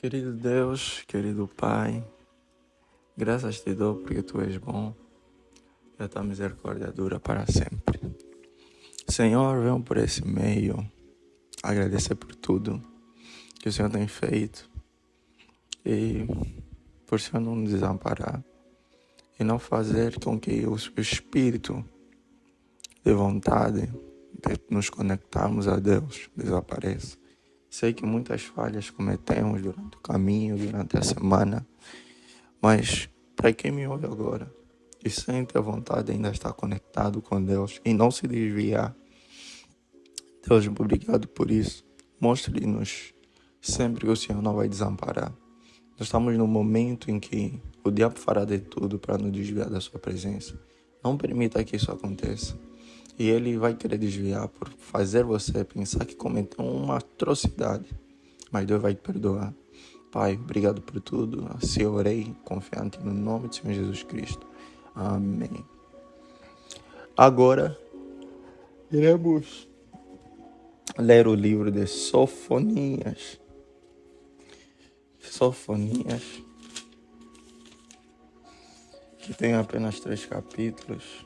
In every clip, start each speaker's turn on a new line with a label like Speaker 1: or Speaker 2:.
Speaker 1: Querido Deus, querido Pai, graças te dou porque Tu és bom e a Tua misericórdia dura para sempre. Senhor, venho por esse meio agradecer por tudo que o Senhor tem feito e por o Senhor não nos desamparar e não fazer com que o Espírito de vontade de nos conectarmos a Deus desapareça. Sei que muitas falhas cometemos durante o caminho, durante a semana, mas para quem me ouve agora e sente a vontade de ainda estar conectado com Deus e não se desviar, Deus, obrigado por isso. Mostre-nos sempre que o Senhor não vai desamparar. Nós estamos num momento em que o diabo fará de tudo para nos desviar da sua presença. Não permita que isso aconteça. E ele vai querer desviar por fazer você pensar que cometeu uma atrocidade. Mas Deus vai te perdoar. Pai, obrigado por tudo. Assim orei, confiante no nome do Senhor Jesus Cristo. Amém. Agora, iremos ler o livro de Sofonias. Sofonias, que tem apenas 3 capítulos,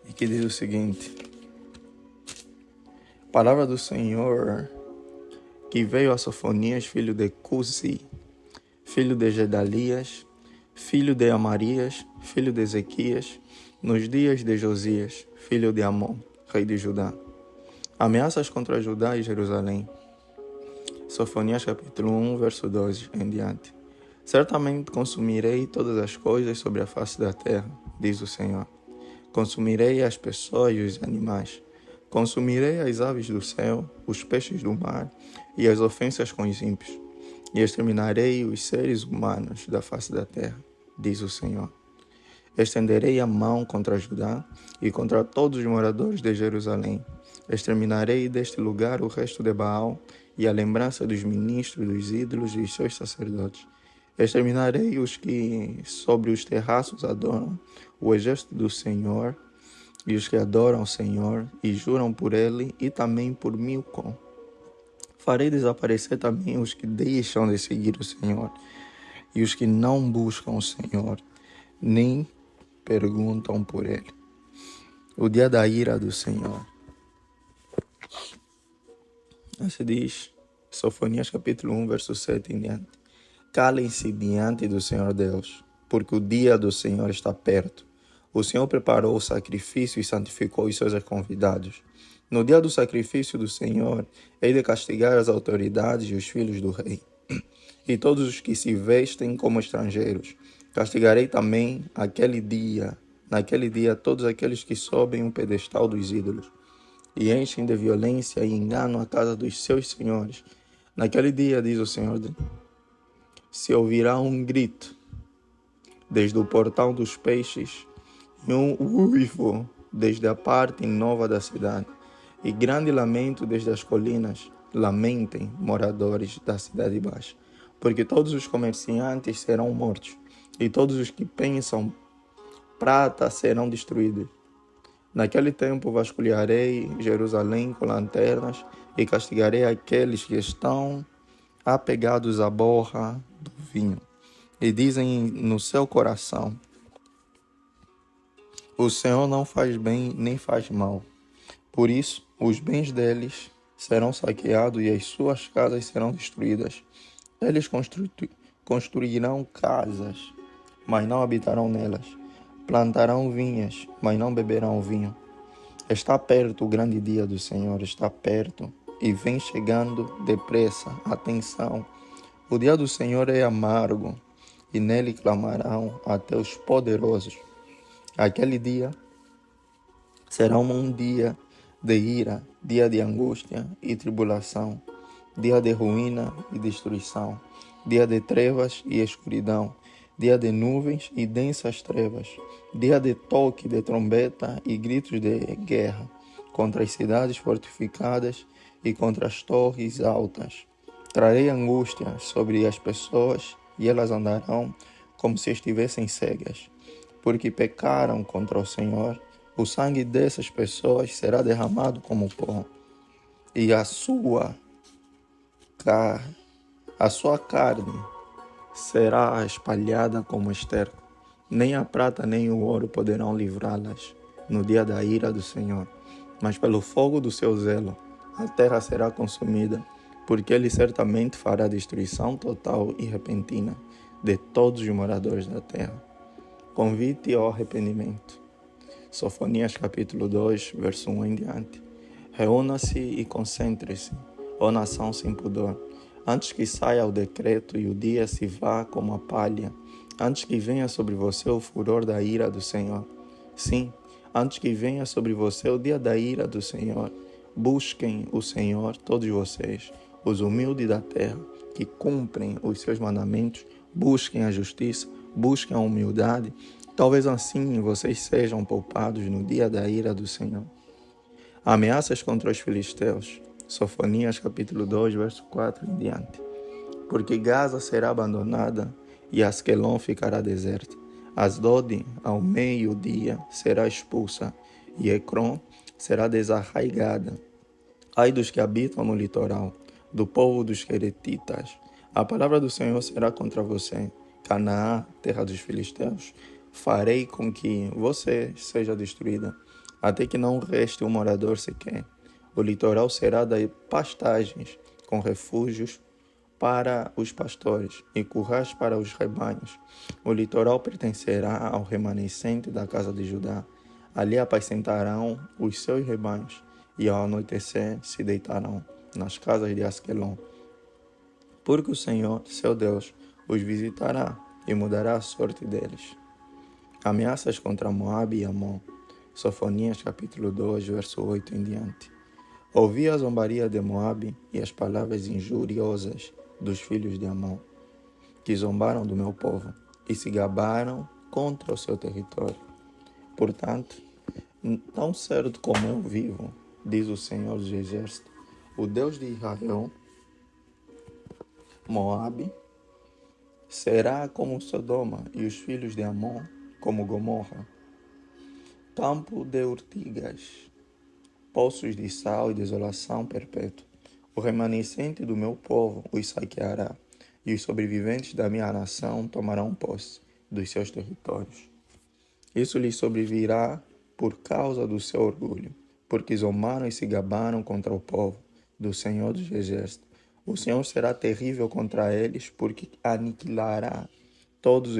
Speaker 1: e que diz o seguinte: Palavra do Senhor que veio a Sofonias, filho de Cusi, filho de Gedalias, filho de Amarias, filho de Ezequias, nos dias de Josias, filho de Amon, rei de Judá. Ameaças contra Judá e Jerusalém. Sofonias capítulo 1, verso 12 em diante. Certamente consumirei todas as coisas sobre a face da terra, diz o Senhor. Consumirei as pessoas e os animais. Consumirei as aves do céu, os peixes do mar e as ofensas com os ímpios. E exterminarei os seres humanos da face da terra, diz o Senhor. Estenderei a mão contra Judá e contra todos os moradores de Jerusalém. Exterminarei deste lugar o resto de Baal e a lembrança dos ministros, dos ídolos e dos seus sacerdotes. Exterminarei os que sobre os terraços adoram o exército do Senhor e os que adoram o Senhor e juram por ele e também por Milcom. Farei desaparecer também os que deixam de seguir o Senhor e os que não buscam o Senhor, nem perguntam por ele. O dia da ira do Senhor. Assim diz Sofonias capítulo 1, verso 7 em diante. Calem-se diante do Senhor Deus, porque o dia do Senhor está perto. O Senhor preparou o sacrifício e santificou os seus convidados. No dia do sacrifício do Senhor, hei de castigar as autoridades e os filhos do rei, e todos os que se vestem como estrangeiros. Castigarei também naquele dia, todos aqueles que sobem o pedestal dos ídolos, e enchem de violência e engano a casa dos seus senhores. Naquele dia, diz o Senhor, se ouvirá um grito desde o portão dos peixes e um uivo desde a parte nova da cidade, e grande lamento desde as colinas. Lamentem, moradores da cidade baixa, porque todos os comerciantes serão mortos, e todos os que pensam prata serão destruídos. Naquele tempo vasculharei Jerusalém com lanternas e castigarei aqueles que estão apegados à borra do vinho e dizem no seu coração: o Senhor não faz bem nem faz mal. Por isso, os bens deles serão saqueados e as suas casas serão destruídas. Eles construirão casas, mas não habitarão nelas. Plantarão vinhas, mas não beberão vinho. Está perto o grande dia do Senhor, está perto e vem chegando depressa. Atenção, o dia do Senhor é amargo e nele clamarão até os poderosos. Aquele dia será um dia de ira, dia de angústia e tribulação, dia de ruína e destruição, dia de trevas e escuridão, dia de nuvens e densas trevas, dia de toque de trombeta e gritos de guerra, contra as cidades fortificadas e contra as torres altas. Trarei angústia sobre as pessoas e elas andarão como se estivessem cegas, porque pecaram contra o Senhor. O sangue dessas pessoas será derramado como pó, e a sua A sua carne será espalhada como esterco. Nem a prata nem o ouro poderão livrá-las no dia da ira do Senhor. Mas pelo fogo do seu zelo, a terra será consumida, porque ele certamente fará destruição total e repentina de todos os moradores da terra. Convite ao arrependimento. Sofonias capítulo 2, verso 1 em diante. Reúna-se e concentre-se, ó nação sem pudor, antes que saia o decreto e o dia se vá como a palha, antes que venha sobre você o furor da ira do Senhor. Sim, antes que venha sobre você o dia da ira do Senhor. Busquem o Senhor, todos vocês, os humildes da terra, que cumprem os seus mandamentos, busquem a justiça, busquem a humildade. Talvez assim vocês sejam poupados no dia da ira do Senhor. Ameaças contra os filisteus. Sofonias capítulo 2, verso 4 em diante. Porque Gaza será abandonada e Asquelon ficará deserta. Asdod ao meio-dia será expulsa e Ecrom será desarraigada. Ai dos que habitam no litoral, do povo dos queretitas. A palavra do Senhor será contra você, Canaã, terra dos filisteus. Farei com que você seja destruída, até que não reste um morador sequer. O litoral será de pastagens, com refúgios para os pastores e currais para os rebanhos. O litoral pertencerá ao remanescente da casa de Judá. Ali apacentarão os seus rebanhos, e ao anoitecer se deitarão nas casas de Asquelon. Porque o Senhor, seu Deus, os visitará e mudará a sorte deles. Ameaças contra Moabe e Amon. Sofonias capítulo 2, verso 8 em diante. Ouvi a zombaria de Moabe e as palavras injuriosas dos filhos de Amon, que zombaram do meu povo e se gabaram contra o seu território. Portanto, tão certo como eu vivo, diz o Senhor dos Exércitos, o Deus de Israel, Moabe será como Sodoma e os filhos de Amon como Gomorra, campo de urtigas, poços de sal e desolação perpétua. O remanescente do meu povo os saqueará, e os sobreviventes da minha nação tomarão posse dos seus territórios. Isso lhes sobrevirá por causa do seu orgulho, porque zombaram e se gabaram contra o povo do Senhor dos Exércitos. O Senhor será terrível contra eles, porque aniquilará todos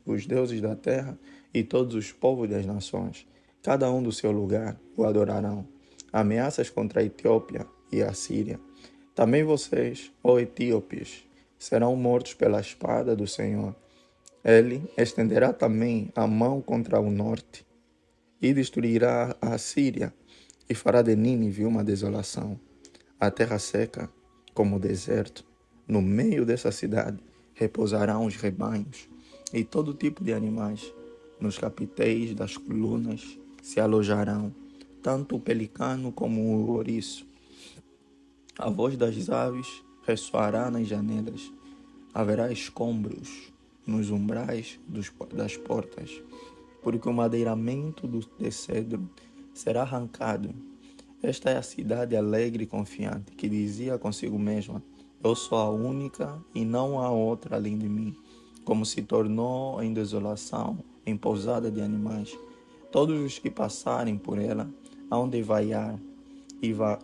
Speaker 1: os deuses da terra e todos os povos das nações. Cada um do seu lugar o adorarão. Ameaças contra a Etiópia e a Síria. Também vocês, ó etíopes, serão mortos pela espada do Senhor. Ele estenderá também a mão contra o norte e destruirá a Síria e fará de Nínive uma desolação. A terra seca como o deserto. No meio dessa cidade repousarão os rebanhos e todo tipo de animais. Nos capiteis das colunas se alojarão tanto o pelicano como o ouriço. A voz das aves ressoará nas janelas. Haverá escombros nos umbrais das portas, porque o madeiramento de cedro será arrancado. Esta é a cidade alegre e confiante, que dizia consigo mesma, eu sou a única e não há outra além de mim, como se tornou em desolação, em pousada de animais. Todos os que passarem por ela hão de vaiar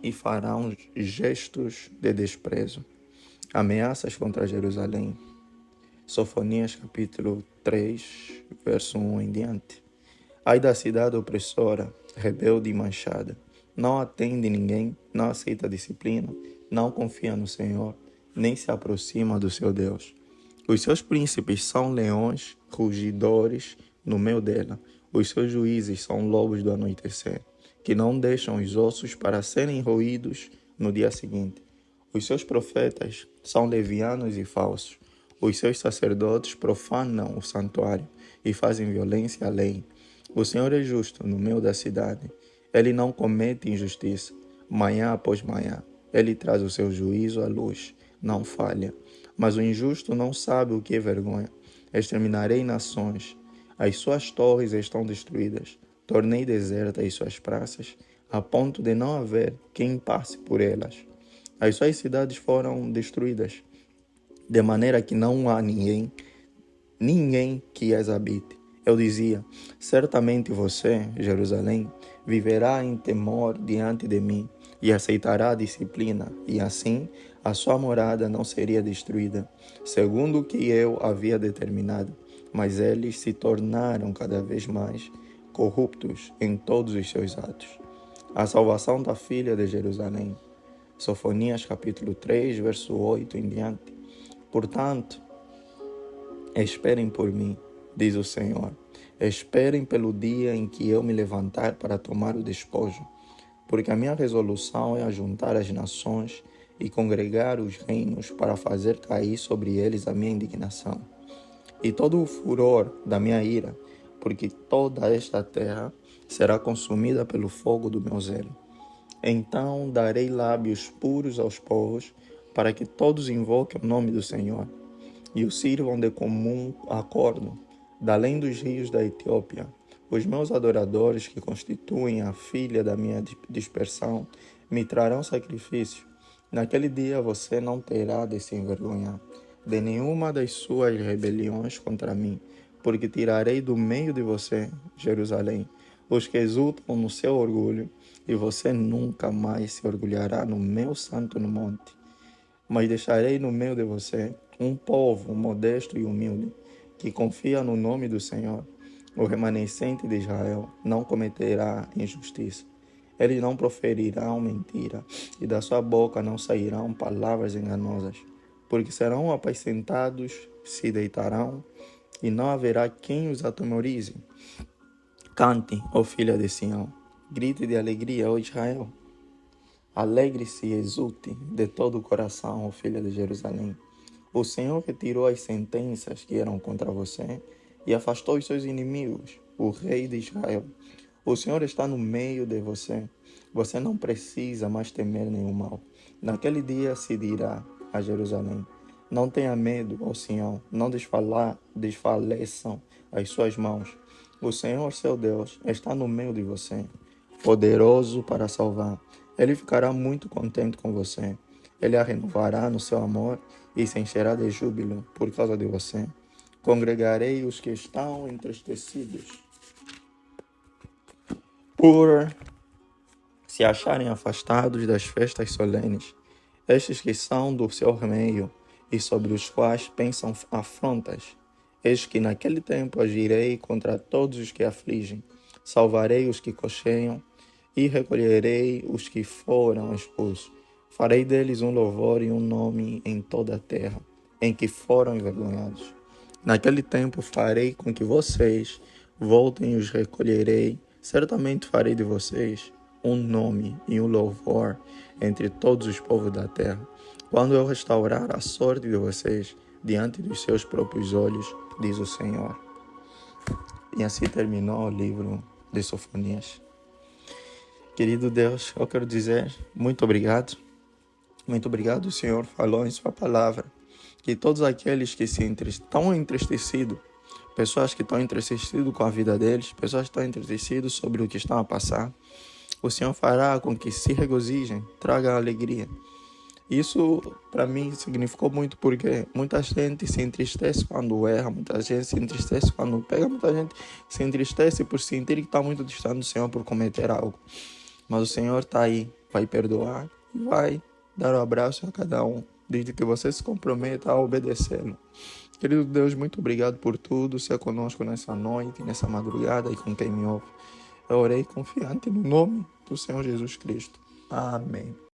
Speaker 1: e farão gestos de desprezo. Ameaças contra Jerusalém. Sofonias capítulo 3, verso 1 em diante. Ai da cidade opressora, rebelde e manchada. Não atende ninguém, não aceita disciplina, não confia no Senhor, nem se aproxima do seu Deus. Os seus príncipes são leões, rugidores no meio dela. Os seus juízes são lobos do anoitecer, que não deixam os ossos para serem roídos no dia seguinte. Os seus profetas são levianos e falsos. Os seus sacerdotes profanam o santuário e fazem violência à lei. O Senhor é justo no meio da cidade. Ele não comete injustiça. Manhã após manhã, ele traz o seu juízo à luz. Não falha. Mas o injusto não sabe o que é vergonha. Exterminarei nações. As suas torres estão destruídas. Tornei desertas as suas praças, a ponto de não haver quem passe por elas. As suas cidades foram destruídas. de maneira que não há ninguém que as habite. Eu dizia, certamente você, Jerusalém, viverá em temor diante de mim e aceitará a disciplina, e assim a sua morada não seria destruída, segundo o que eu havia determinado. Mas eles se tornaram cada vez mais corruptos em todos os seus atos. A salvação da filha de Jerusalém. Sofonias capítulo 3, verso 8 em diante. Portanto, esperem por mim, diz o Senhor. Esperem pelo dia em que eu me levantar para tomar o despojo, porque a minha resolução é ajuntar as nações e congregar os reinos para fazer cair sobre eles a minha indignação e todo o furor da minha ira, porque toda esta terra será consumida pelo fogo do meu zelo. Então darei lábios puros aos povos, para que todos invoquem o nome do Senhor e o sirvam de comum acordo, da além dos rios da Etiópia. Os meus adoradores, que constituem a filha da minha dispersão, me trarão sacrifício. Naquele dia você não terá de se envergonhar de nenhuma das suas rebeliões contra mim, porque tirarei do meio de você, Jerusalém, os que exultam no seu orgulho, e você nunca mais se orgulhará no meu santo monte. Mas deixarei no meio de você um povo modesto e humilde, que confia no nome do Senhor. O remanescente de Israel não cometerá injustiça. Eles não proferirão mentira, e da sua boca não sairão palavras enganosas, porque serão apacentados, se deitarão, e não haverá quem os atemorize. Cante, ó filha de Sião, grite de alegria, ó Israel. Alegre-se e exulte de todo o coração, ó filha de Jerusalém. O Senhor retirou as sentenças que eram contra você e afastou os seus inimigos, o rei de Israel. O Senhor está no meio de você. Você não precisa mais temer nenhum mal. Naquele dia se dirá a Jerusalém: não tenha medo, ó Sião, não desfaleçam as suas mãos. O Senhor, seu Deus, está no meio de você, poderoso para salvar. Ele ficará muito contente com você. Ele a renovará no seu amor e se encherá de júbilo por causa de você. Congregarei os que estão entristecidos, por se acharem afastados das festas solenes, estes que são do seu meio e sobre os quais pensam afrontas. Eis que naquele tempo agirei contra todos os que afligem, salvarei os que cocheiam e recolherei os que foram expulsos. Farei deles um louvor e um nome em toda a terra, em que foram envergonhados. Naquele tempo farei com que vocês voltem e os recolherei. Certamente farei de vocês um nome e um louvor entre todos os povos da terra, quando eu restaurar a sorte de vocês diante dos seus próprios olhos, diz o Senhor. E assim terminou o livro de Sofonias. Querido Deus, eu quero dizer muito obrigado. Muito obrigado, o Senhor falou em sua palavra que todos aqueles que estão entristecidos, pessoas que estão entristecidos com a vida deles, pessoas que estão entristecidas sobre o que estão a passar, o Senhor fará com que se regozijem, traga alegria. Isso para mim significou muito, porque muita gente se entristece quando erra, muita gente se entristece quando pega, muita gente se entristece por sentir que está muito distante do Senhor por cometer algo. Mas o Senhor está aí, vai perdoar e vai dar um abraço a cada um, desde que você se comprometa a obedecê-lo. Querido Deus, muito obrigado por tudo, ser conosco nessa noite, nessa madrugada e com quem me ouve. Eu orei confiante no nome do Senhor Jesus Cristo. Amém.